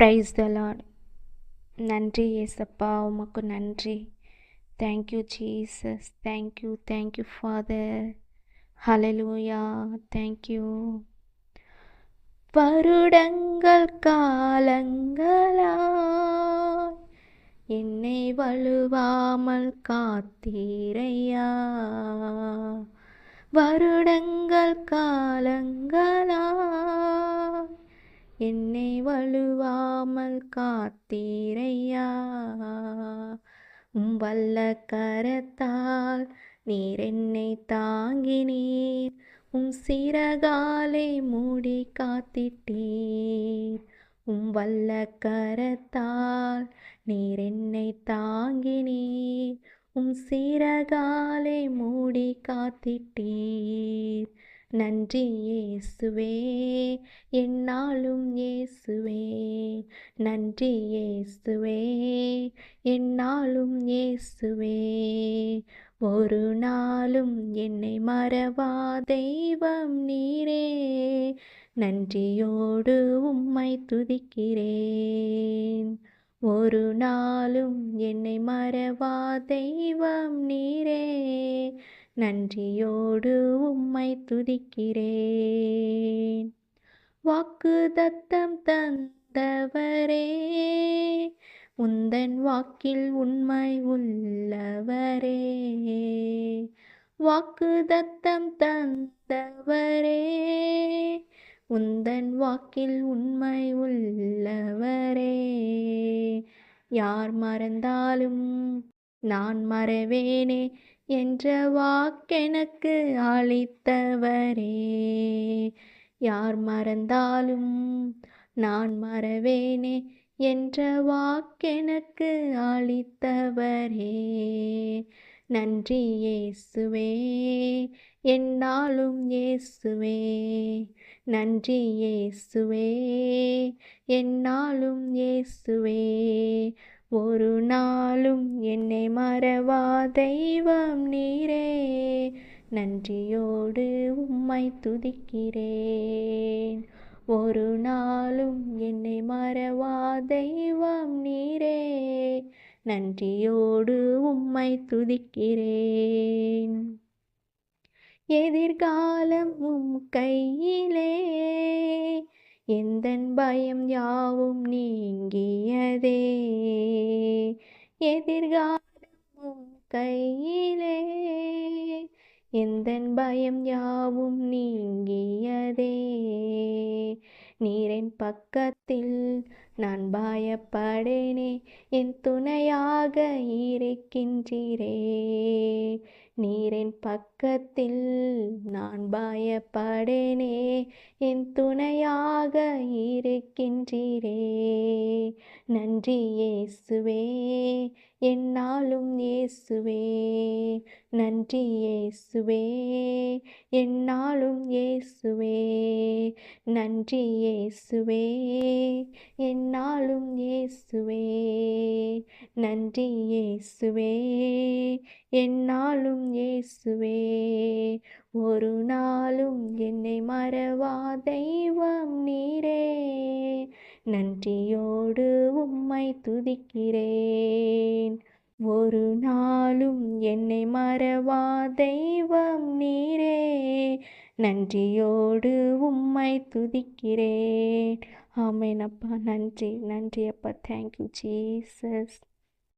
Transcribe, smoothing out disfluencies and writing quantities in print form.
Praise the Lord. நன்றி ஏசப்பா, உமக்கு நன்றி. Thank you Jesus, thank you father. ஹalleluya, தேங்க்யூ. வருடங்கள் காலங்களாய் என்னை வழுவாமல் காத்தீரையா. வருடங்கள் காலங்களாய் என்னை வழுவாமல் காத்தீரையா. வல்ல கரத்தால் நீர் என்னை தாங்கினீர், சிறகாலே மூடி காத்திட்டீர். வல்ல கரத்தால் நீர் என்னை தாங்கினீர், சிறகாலே மூடி காத்திட்டீர். நன்றி இயேசுவே, என்னாலும் இயேசுவே. நன்றி இயேசுவே, என்னாலும் இயேசுவே. ஒரு நாளும் என்னை மறவா தெய்வம் நீரே, நன்றியோடு உம்மை துதிக்கிறேன். ஒரு நாளும் என்னை மறவா தெய்வம் நீரே, நன்றியோடு உம்மை துதிக்கிறேன். வாக்குத்தத்தம் தந்தவரே, உந்தன் வாக்கில் உண்மை உள்ளவரே. வாக்குத்தத்தம் தந்தவரே, உந்தன் வாக்கில் உண்மை உள்ளவரே. யார் மறந்தாலும் நான் மறவேனே என்ற வாக்கெனக்கு அளித்தவரே. யார் மறந்தாலும் நான் மறவேனே என்ற வாக்கெனக்கு அளித்தவரே. நன்றி இயேசுவே, என்னாலும் இயேசுவே. நன்றி இயேசுவே, என்னாலும் இயேசுவே. ஒரு நாளும் என்னை மறவா தெய்வம் நீரே, நன்றியோடு உம்மை துதிக்கிறேன். ஒரு நாளும் என்னை மறவா தெய்வம் நீரே, நன்றியோடு உம்மை துதிக்கிறேன். எதிர்காலம் உம் கையிலே, எந்தன் பயம் யாவும் நீங்கியதே. எதிர்காலம் உம் கையிலே, எந்தன் பயம் யாவும் நீங்கியதே. நீரின் பக்கத்தில் நான் பயப்படேனே, என் துணையாக இருக்கின்றீரே. நீரின் பக்கத்தில் நான் பயப்படேனே, என் துணையாக இருக்கின்றீரே. நன்றி இயேசுவே, என்னாலும் இயேசுவே. நன்றி இயேசுவே, என்னாலும் இயேசுவே. நன்றி இயேசுவே, என்னாலும் இயேசுவே. நன்றி இயேசுவே, என்னாலும் இயேசுவே. ஒரு நாளும் என்னை மறவா தெய்வம் நீரே, நன்றியோடு உம்மை துதிக்கிறேன். ஒரு நாளும் என்னை மறவா தெய்வம் நீரே, நன்றியோடு உம்மை துதிக்கிறேன். ஆமென் அப்பா. நன்றி அப்பா. Thank you Jesus.